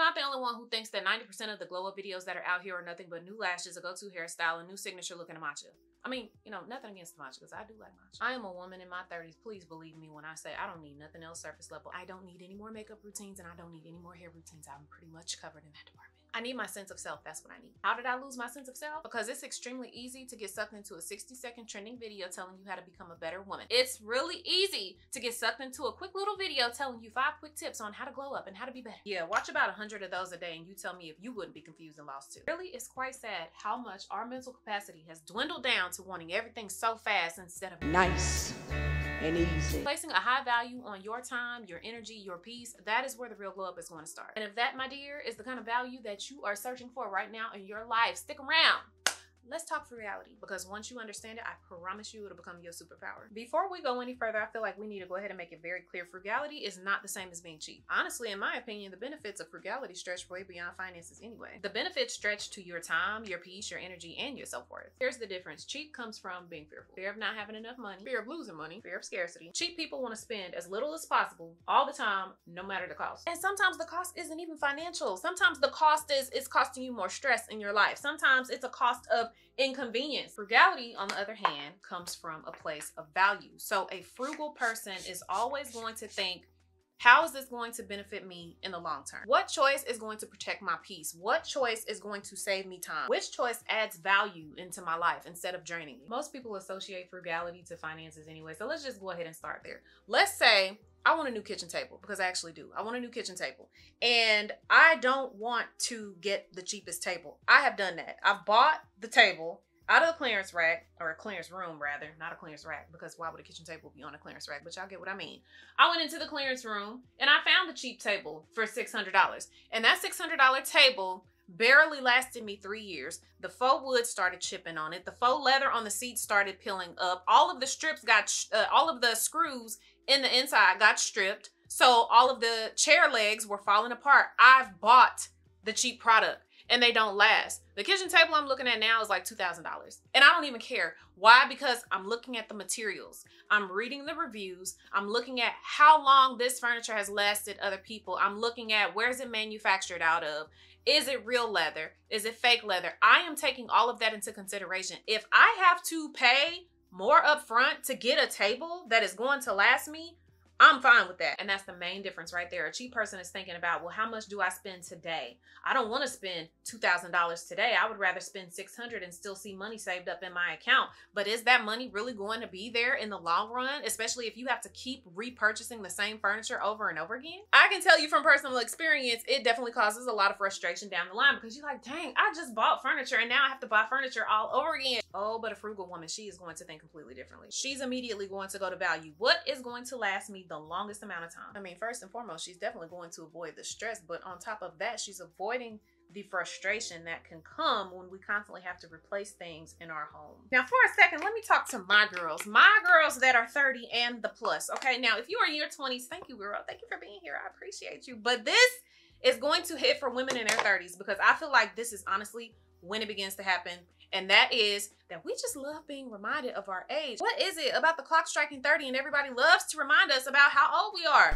not the only one who thinks that 90% of the glow up videos that are out here are nothing but new lashes, a go-to hairstyle, a new signature look, and a matcha. I mean, you know, nothing against the matcha because I do like matcha. I am a woman in my 30s. Please believe me when I say I don't need nothing else surface level. I don't need any more makeup routines and I don't need any more hair routines. I'm pretty much covered in that department. I need my sense of self. That's what I need. How did I lose my sense of self? Because it's extremely easy to get sucked into a 60-second trending video telling you how to become a better woman. It's really easy to get sucked into a quick little video telling you 5 quick tips on how to glow up and how to be better. Yeah, watch about 100 of those a day and you tell me if you wouldn't be confused and lost too. Really, it's quite sad how much our mental capacity has dwindled down to wanting everything so fast instead of nice and easy. Placing a high value on your time, your energy, your peace, that is where the real glow up is going to start. And if that, my dear, is the kind of value that you are searching for right now in your life, stick around. Let's talk frugality, because once you understand it, I promise you it'll become your superpower. Before we go any further, I feel like we need to go ahead and make it very clear. Frugality is not the same as being cheap. Honestly, in my opinion, the benefits of frugality stretch way beyond finances anyway. The benefits stretch to your time, your peace, your energy, and your self-worth. Here's the difference. Cheap comes from being fearful. Fear of not having enough money, fear of losing money, fear of scarcity. Cheap people want to spend as little as possible all the time, no matter the cost. And sometimes the cost isn't even financial. Sometimes the cost is costing you more stress in your life. Sometimes it's a cost of inconvenience. Frugality, on the other hand, comes from a place of value. So a frugal person is always going to think, how is this going to benefit me in the long term? What choice is going to protect my peace? What choice is going to save me time? Which choice adds value into my life instead of draining me? Most people associate frugality to finances anyway, so let's just go ahead and start there. Let's say I want a new kitchen table, because I actually do. I want a new kitchen table. And I don't want to get the cheapest table. I have done that. I've bought the table out of the clearance rack, or a clearance room rather, not a clearance rack, because why would a kitchen table be on a clearance rack? But y'all get what I mean. I went into the clearance room and I found the cheap table for $600. And that $600 table barely lasted me 3 years. The faux wood started chipping on it. The faux leather on the seat started peeling up. All of the strips got, all of the screws in the inside got stripped. So all of the chair legs were falling apart. I've bought the cheap product and they don't last. The kitchen table I'm looking at now is like $2,000. And I don't even care. Why? Because I'm looking at the materials. I'm reading the reviews. I'm looking at how long this furniture has lasted other people. I'm looking at where's it manufactured out of? Is it real leather? Is it fake leather? I am taking all of that into consideration. If I have to pay more upfront to get a table that is going to last me, I'm fine with that. And that's the main difference right there. A cheap person is thinking about, well, how much do I spend today? I don't want to spend $2,000 today. I would rather spend $600 and still see money saved up in my account. But is that money really going to be there in the long run? Especially if you have to keep repurchasing the same furniture over and over again? I can tell you from personal experience, it definitely causes a lot of frustration down the line, because you're like, dang, I just bought furniture and now I have to buy furniture all over again. Oh, but a frugal woman, she is going to think completely differently. She's immediately going to go to value. What is going to last me the longest amount of time? I mean, first and foremost, she's definitely going to avoid the stress, but on top of that, she's avoiding the frustration that can come when we constantly have to replace things in our home. Now, for a second, let me talk to my girls that are 30 and the plus. Okay, now, if you are in your 20s, thank you, girl. Thank you for being here. I appreciate you. But this is going to hit for women in their 30s, because I feel like this is honestly when it begins to happen. And that is that we just love being reminded of our age. What is it about the clock striking 30 and everybody loves to remind us about how old we are?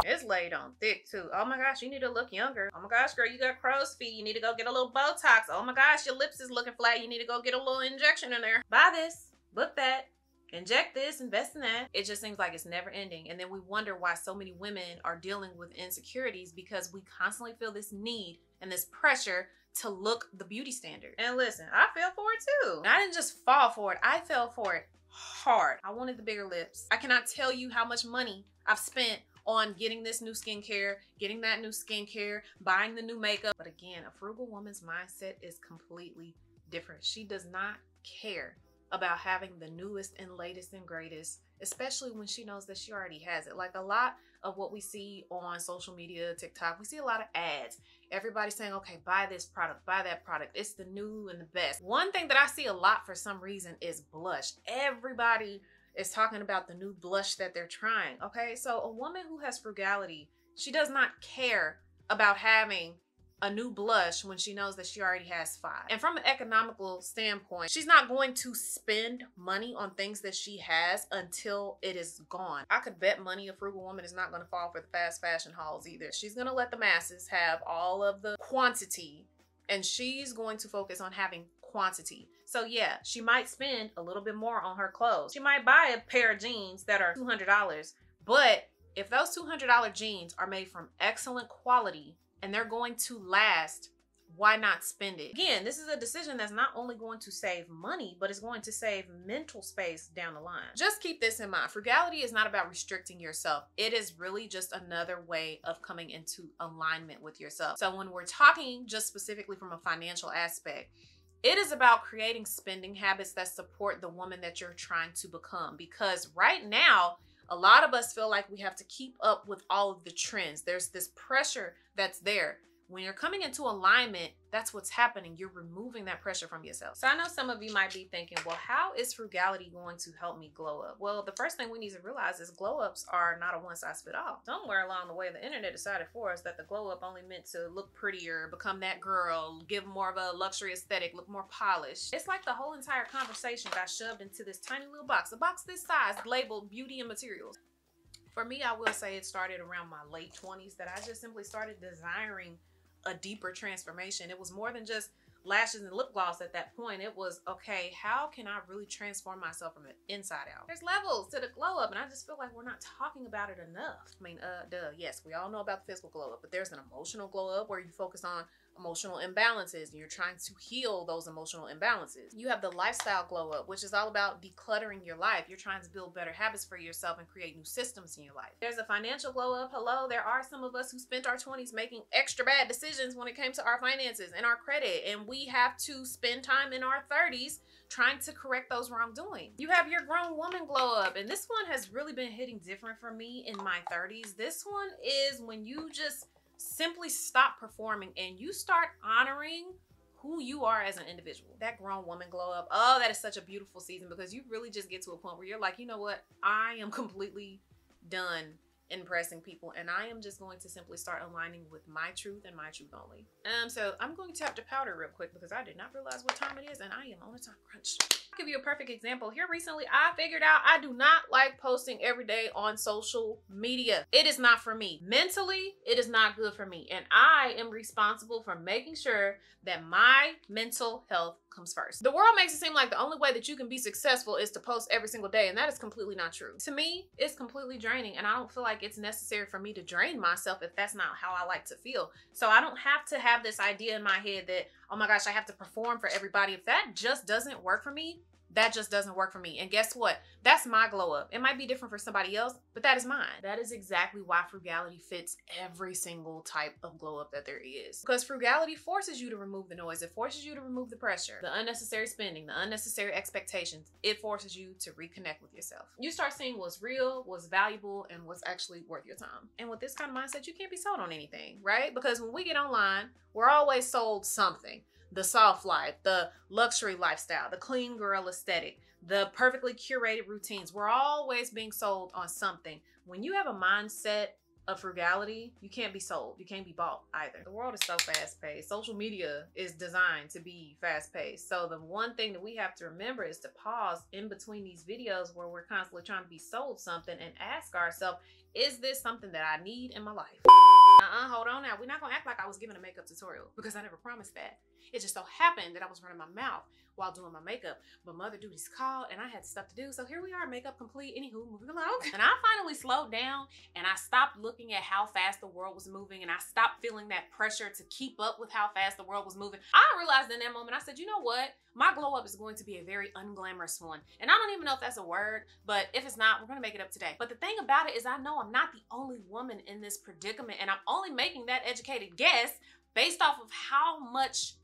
It's laid on thick too. Oh my gosh, you need to look younger. Oh my gosh, girl, you got crow's feet. You need to go get a little Botox. Oh my gosh, your lips is looking flat. You need to go get a little injection in there. Buy this, book that, inject this, invest in that. It just seems like it's never ending. And then we wonder why so many women are dealing with insecurities, because we constantly feel this need and this pressure to look the beauty standard. And listen, I fell for it too. And I didn't just fall for it, I fell for it hard. I wanted the bigger lips. I cannot tell you how much money I've spent on getting this new skincare, getting that new skincare, buying the new makeup. But again, a frugal woman's mindset is completely different. She does not care about having the newest and latest and greatest, especially when she knows that she already has it. Like a lot of what we see on social media, TikTok, we see a lot of ads. Everybody's saying, okay, buy this product, buy that product. It's the new and the best. One thing that I see a lot for some reason is blush. Everybody is talking about the new blush that they're trying. Okay, so a woman who has frugality, she does not care about having a new blush when she knows that she already has 5. And from an economical standpoint, she's not going to spend money on things that she has until it is gone. I could bet money a frugal woman is not going to fall for the fast fashion hauls either. She's going to let the masses have all of the quantity, and she's going to focus on having quantity. So yeah, she might spend a little bit more on her clothes. She might buy a pair of jeans that are $200, but if those $200 jeans are made from excellent quality and they're going to last, why not spend it? Again, this is a decision that's not only going to save money, but it's going to save mental space down the line. Just keep this in mind. Frugality is not about restricting yourself. It is really just another way of coming into alignment with yourself. So when we're talking just specifically from a financial aspect, it is about creating spending habits that support the woman that you're trying to become. Because right now, a lot of us feel like we have to keep up with all of the trends. There's this pressure that's there. When you're coming into alignment, that's what's happening. You're removing that pressure from yourself. So I know some of you might be thinking, well, how is frugality going to help me glow up? Well, the first thing we need to realize is glow ups are not a one-size-fits-all. Somewhere along the way, the internet decided for us that the glow up only meant to look prettier, become that girl, give more of a luxury aesthetic, look more polished. It's like the whole entire conversation got shoved into this tiny little box, a box this size labeled beauty and materials. For me, I will say it started around my late 20s that I just simply started desiring a deeper transformation. It was more than just lashes and lip gloss at that point. It was, okay, how can I really transform myself from the inside out? There's levels to the glow up, and I just feel like we're not talking about it enough. I mean, yes, we all know about the physical glow up, but there's an emotional glow up where you focus on emotional imbalances and you're trying to heal those emotional imbalances. You have the lifestyle glow up, which is all about decluttering your life. You're trying to build better habits for yourself and create new systems in your life. There's a financial glow up. Hello, there are some of us who spent our 20s making extra bad decisions when it came to our finances and our credit, and we have to spend time in our 30s trying to correct those wrongdoings. You have your grown woman glow up, and this one has really been hitting different for me in my 30s. This one is when you just simply stop performing and you start honoring who you are as an individual. That grown woman glow up, oh, that is such a beautiful season, because you really just get to a point where you're like, you know what, I am completely done impressing people, and I am just going to simply start aligning with my truth and my truth only. So I'm going to tap the powder real quick because I did not realize what time it is and I am on a time crunch. I'll give you a perfect example. Here recently, I figured out I do not like posting every day on social media. It is not for me. Mentally, it is not good for me. And I am responsible for making sure that my mental health comes first. The world makes it seem like the only way that you can be successful is to post every single day, and that is completely not true. To me, it's completely draining, and I don't feel like it's necessary for me to drain myself if that's not how I like to feel. So I don't have to have this idea in my head that, oh my gosh, I have to perform for everybody. If that just doesn't work for me, that just doesn't work for me. And guess what? That's my glow up. It might be different for somebody else, but that is mine. That is exactly why frugality fits every single type of glow up that there is. Because frugality forces you to remove the noise. It forces you to remove the pressure, the unnecessary spending, the unnecessary expectations. It forces you to reconnect with yourself. You start seeing what's real, what's valuable, and what's actually worth your time. And with this kind of mindset, you can't be sold on anything, right? Because when we get online, we're always sold something. The soft life, the luxury lifestyle, the clean girl aesthetic, the perfectly curated routines. We're always being sold on something. When you have a mindset of frugality, you can't be sold. You can't be bought either. The world is so fast-paced. Social media is designed to be fast-paced. So the one thing that we have to remember is to pause in between these videos where we're constantly trying to be sold something and ask ourselves, is this something that I need in my life? Hold on now. We're not gonna act like I was giving a makeup tutorial, because I never promised that. It just so happened that I was running my mouth while doing my makeup, but Mother Duty's called and I had stuff to do. So here we are, makeup complete. Anywho, moving along. And I finally slowed down and I stopped looking at how fast the world was moving, and I stopped feeling that pressure to keep up with how fast the world was moving. I realized in that moment, I said, you know what? My glow up is going to be a very unglamorous one. And I don't even know if that's a word, but if it's not, we're gonna make it up today. But the thing about it is, I know I'm not the only woman in this predicament, and I'm only making that educated guess based off of how much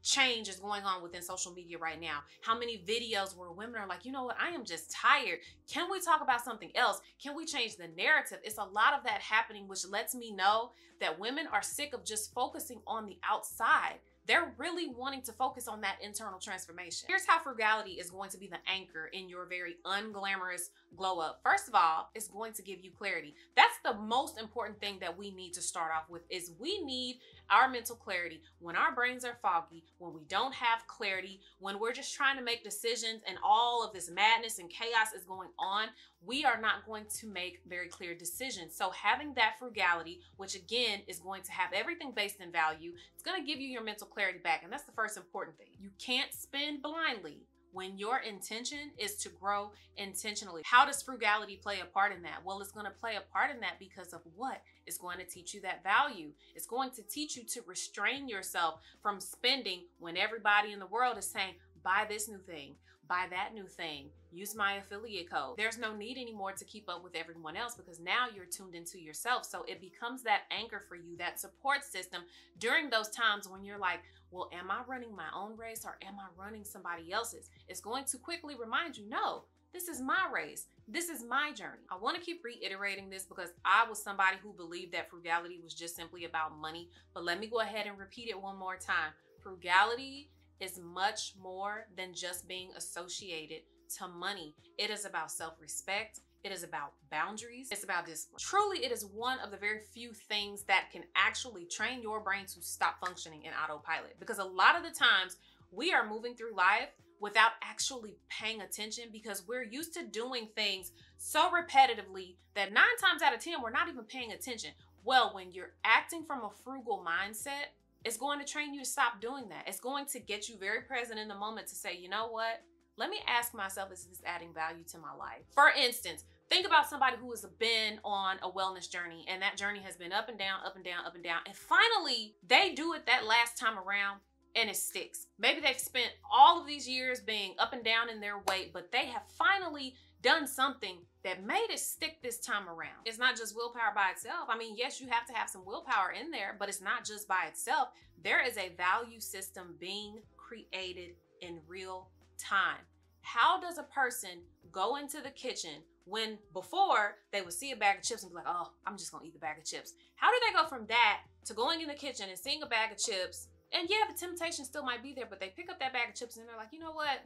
change is going on within social media right now. How many videos where women are like, you know what, I am just tired. Can we talk about something else? Can we change the narrative? It's a lot of that happening, which lets me know that women are sick of just focusing on the outside. they're really wanting to focus on that internal transformation. Here's how frugality is going to be the anchor in your very unglamorous glow up. First of all, it's going to give you clarity. That's the most important thing that we need to start off with, is we need our mental clarity. When our brains are foggy, when we don't have clarity, when we're just trying to make decisions and all of this madness and chaos is going on, we are not going to make very clear decisions. So having that frugality, which again is going to have everything based in value, it's going to give you your mental clarity back. And that's the first important thing. You can't spend blindly when your intention is to grow intentionally. How does frugality play a part in that? Well, it's going to play a part in that because of what? It's going to teach you that value. It's going to teach you to restrain yourself from spending when everybody in the world is saying, buy this new thing, buy that new thing, use my affiliate code. There's no need anymore to keep up with everyone else because now you're tuned into yourself. So it becomes that anchor for you, that support system during those times when you're like, well, am I running my own race or am I running somebody else's? It's going to quickly remind you, no, this is my race. This is my journey. I want to keep reiterating this because I was somebody who believed that frugality was just simply about money. But let me go ahead and repeat it one more time. Frugality is much more than just being associated to money. It is about self-respect. It is about boundaries. It's about discipline. Truly, it is one of the very few things that can actually train your brain to stop functioning in autopilot. Because a lot of the times we are moving through life without actually paying attention because we're used to doing things so repetitively that 9 times out of 10, we're not even paying attention. Well, when you're acting from a frugal mindset, it's going to train you to stop doing that. It's going to get you very present in the moment to say, you know what? Let me ask myself, is this adding value to my life? For instance, think about somebody who has been on a wellness journey and that journey has been up and down, up and down, up and down. And finally, they do it that last time around and it sticks. Maybe they've spent all of these years being up and down in their weight, but they have finally done something that made it stick this time around. It's not just willpower by itself. I mean, yes, you have to have some willpower in there, but it's not just by itself. There is a value system being created in real time. How does a person go into the kitchen when before they would see a bag of chips and be like, oh, I'm just gonna eat the bag of chips? How do they go from that to going in the kitchen and seeing a bag of chips? And yeah, the temptation still might be there, but they pick up that bag of chips and they're like, you know what?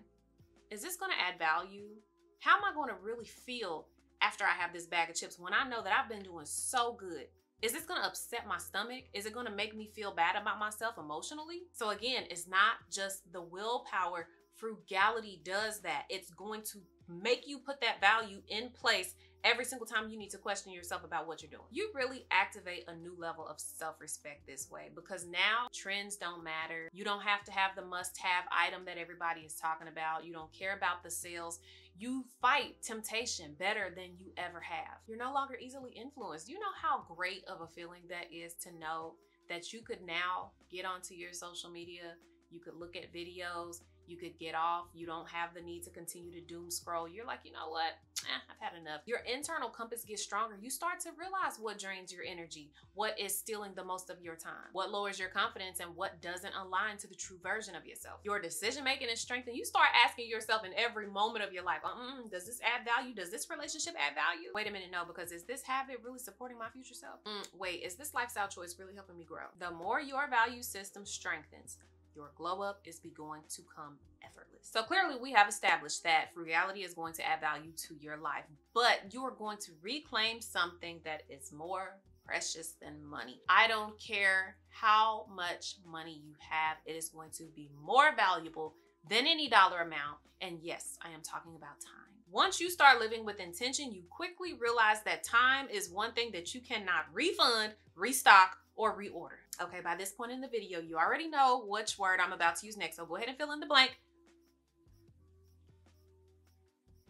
Is this gonna add value? How am I gonna really feel after I have this bag of chips when I know that I've been doing so good? Is this gonna upset my stomach? Is it gonna make me feel bad about myself emotionally? So again, it's not just the willpower. Frugality does that. It's going to make you put that value in place every single time you need to question yourself about what you're doing. You really activate a new level of self-respect this way because now trends don't matter. You don't have to have the must-have item that everybody is talking about. You don't care about the sales. You fight temptation better than you ever have. You're no longer easily influenced. You know how great of a feeling that is to know that you could now get onto your social media, you could look at videos, you could get off. You don't have the need to continue to doom scroll. You're like, you know what? I've had enough. Your internal compass gets stronger. You start to realize what drains your energy, what is stealing the most of your time, what lowers your confidence, and what doesn't align to the true version of yourself. Your decision making is strengthened. You start asking yourself in every moment of your life, does this add value? Does this relationship add value? Wait a minute, no, because is this habit really supporting my future self? Wait, is this lifestyle choice really helping me grow? The more your value system strengthens, your glow up is going to come effortless. So clearly we have established that frugality is going to add value to your life, but you are going to reclaim something that is more precious than money. I don't care how much money you have, it is going to be more valuable than any dollar amount. And yes, I am talking about time. Once you start living with intention, you quickly realize that time is one thing that you cannot refund, restock, or reorder. Okay, by this point in the video, you already know which word I'm about to use next, so go ahead and fill in the blank.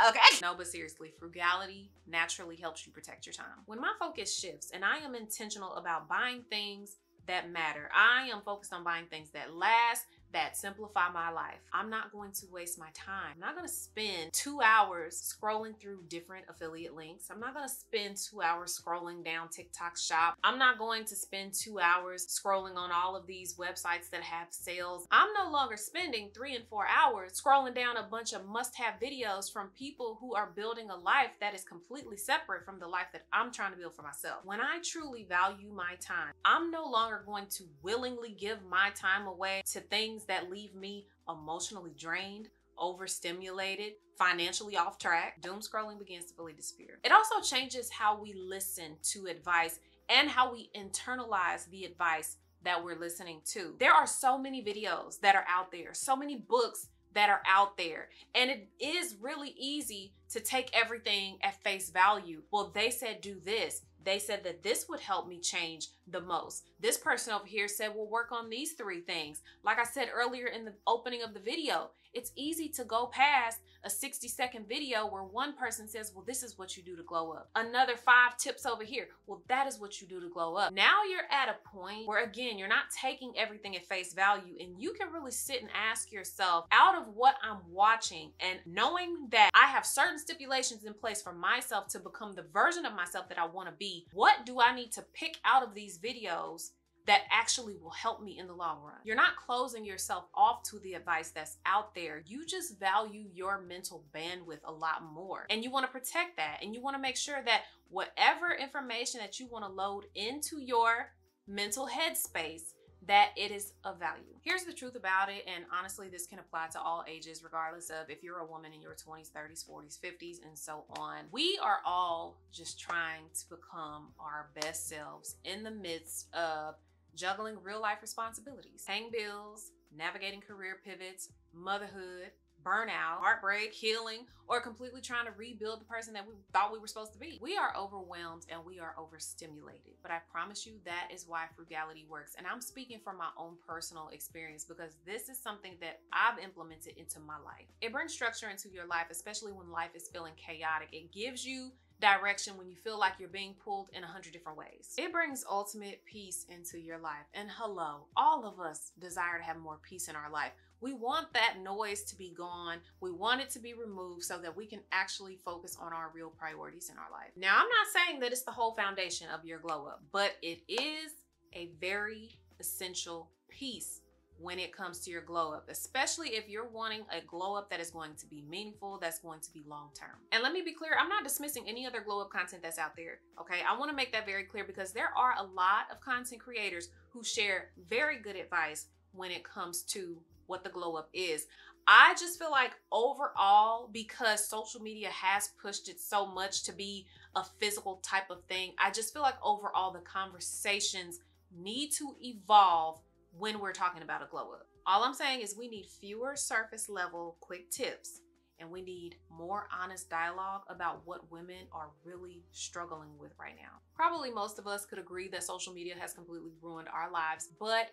Okay. No, but seriously, frugality naturally helps you protect your time. When my focus shifts and I am intentional about buying things that matter, I am focused on buying things that last, that simplify my life. I'm not going to waste my time. I'm not going to spend 2 hours scrolling through different affiliate links. I'm not going to spend 2 hours scrolling down TikTok shop. I'm not going to spend 2 hours scrolling on all of these websites that have sales. I'm no longer spending 3 and 4 hours scrolling down a bunch of must-have videos from people who are building a life that is completely separate from the life that I'm trying to build for myself. When I truly value my time, I'm no longer going to willingly give my time away to things that leave me emotionally drained, overstimulated, financially off track. Doom scrolling begins to fully disappear. It also changes how we listen to advice and how we internalize the advice that we're listening to. There are so many videos that are out there, so many books that are out there, and it is really easy to take everything at face value. Well, they said do this. They said that this would help me change the most. This person over here said, we'll work on these 3 things. Like I said earlier in the opening of the video, it's easy to go past a 60-second video where one person says, well, this is what you do to glow up. Another 5 tips over here. Well, that is what you do to glow up. Now you're at a point where, again, you're not taking everything at face value, and you can really sit and ask yourself, out of what I'm watching and knowing that I have certain stipulations in place for myself to become the version of myself that I want to be, what do I need to pick out of these videos that actually will help me in the long run? You're not closing yourself off to the advice that's out there. You just value your mental bandwidth a lot more. And you want to protect that. And you want to make sure that whatever information that you want to load into your mental headspace, that it is of value. Here's the truth about it, and honestly, this can apply to all ages, regardless of if you're a woman in your 20s, 30s, 40s, 50s, and so on. We are all just trying to become our best selves in the midst of juggling real life responsibilities, paying bills, navigating career pivots, motherhood, burnout, heartbreak, healing, or completely trying to rebuild the person that we thought we were supposed to be. We are overwhelmed and we are overstimulated, but I promise you that is why frugality works. And I'm speaking from my own personal experience because this is something that I've implemented into my life. It brings structure into your life, especially when life is feeling chaotic. It gives you direction when you feel like you're being pulled in 100 different ways. It brings ultimate peace into your life. And hello, all of us desire to have more peace in our life. We want that noise to be gone. We want it to be removed so that we can actually focus on our real priorities in our life. Now, I'm not saying that it's the whole foundation of your glow up, but it is a very essential piece when it comes to your glow up, especially if you're wanting a glow up that is going to be meaningful, that's going to be long term. And let me be clear, I'm not dismissing any other glow up content that's out there, okay? I wanna make that very clear because there are a lot of content creators who share very good advice when it comes to what the glow up is. I just feel like overall, because social media has pushed it so much to be a physical type of thing, I just feel like overall the conversations need to evolve when we're talking about a glow up. All I'm saying is we need fewer surface level quick tips, and we need more honest dialogue about what women are really struggling with right now. Probably most of us could agree that social media has completely ruined our lives, but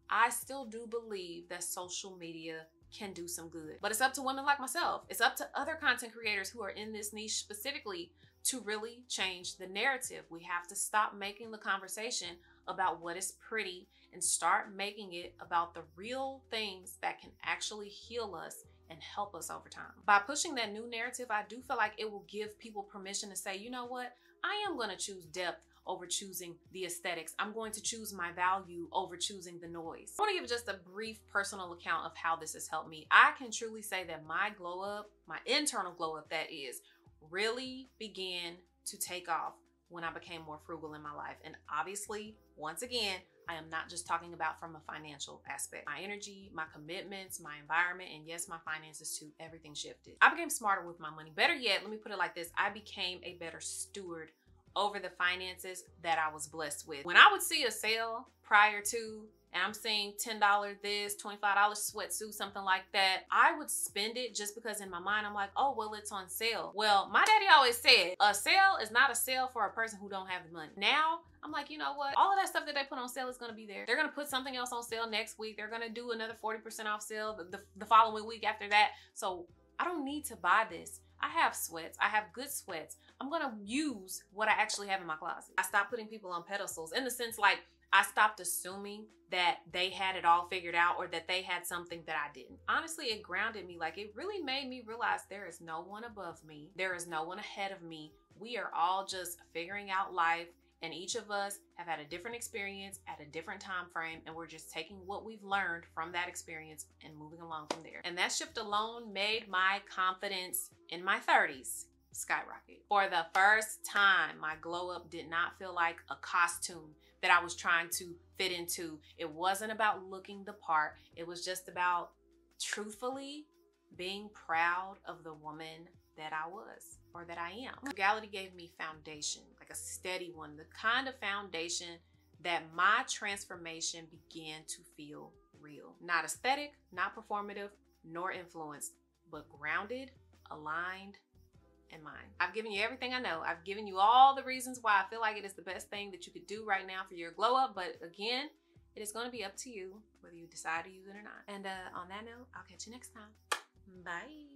I still do believe that social media can do some good. But it's up to women like myself. It's up to other content creators who are in this niche specifically to really change the narrative. We have to stop making the conversation about what is pretty and start making it about the real things that can actually heal us and help us over time. By pushing that new narrative, I do feel like it will give people permission to say, you know what? I am going to choose depth over choosing the aesthetics. I'm going to choose my value over choosing the noise. I want to give just a brief personal account of how this has helped me. I can truly say that my glow up, my internal glow up that is, really began to take off when I became more frugal in my life. And obviously, once again, I am not just talking about from a financial aspect. My energy, my commitments, my environment, and yes, my finances too, everything shifted. I became smarter with my money. Better yet, let me put it like this. I became a better steward over the finances that I was blessed with. When I would see a sale prior to, and I'm seeing $10 this, $25 sweatsuit, something like that, I would spend it just because in my mind, I'm like, oh, well, it's on sale. Well, my daddy always said, a sale is not a sale for a person who don't have the money. Now, I'm like, you know what? All of that stuff that they put on sale is gonna be there. They're gonna put something else on sale next week. They're gonna do another 40% off sale the following week after that. So I don't need to buy this. I have sweats. I have good sweats. I'm gonna use what I actually have in my closet. I stopped putting people on pedestals in the sense like, I stopped assuming that they had it all figured out or that they had something that I didn't. Honestly, it grounded me. Like, it really made me realize there is no one above me. There is no one ahead of me. We are all just figuring out life, and each of us have had a different experience at a different time frame, and we're just taking what we've learned from that experience and moving along from there. And that shift alone made my confidence in my 30s skyrocket. For the first time, my glow up did not feel like a costume that I was trying to fit into. It wasn't about looking the part. It was just about truthfully being proud of the woman that I was, or that I am. Frugality gave me foundation, like a steady one, the kind of foundation that my transformation began to feel real. Not aesthetic, not performative, nor influenced, but grounded, aligned, and mine. I've given you everything I know. I've given you all the reasons why I feel like it is the best thing that you could do right now for your glow up. But again, it is going to be up to you whether you decide to use it or not. And on that note, I'll catch you next time. Bye.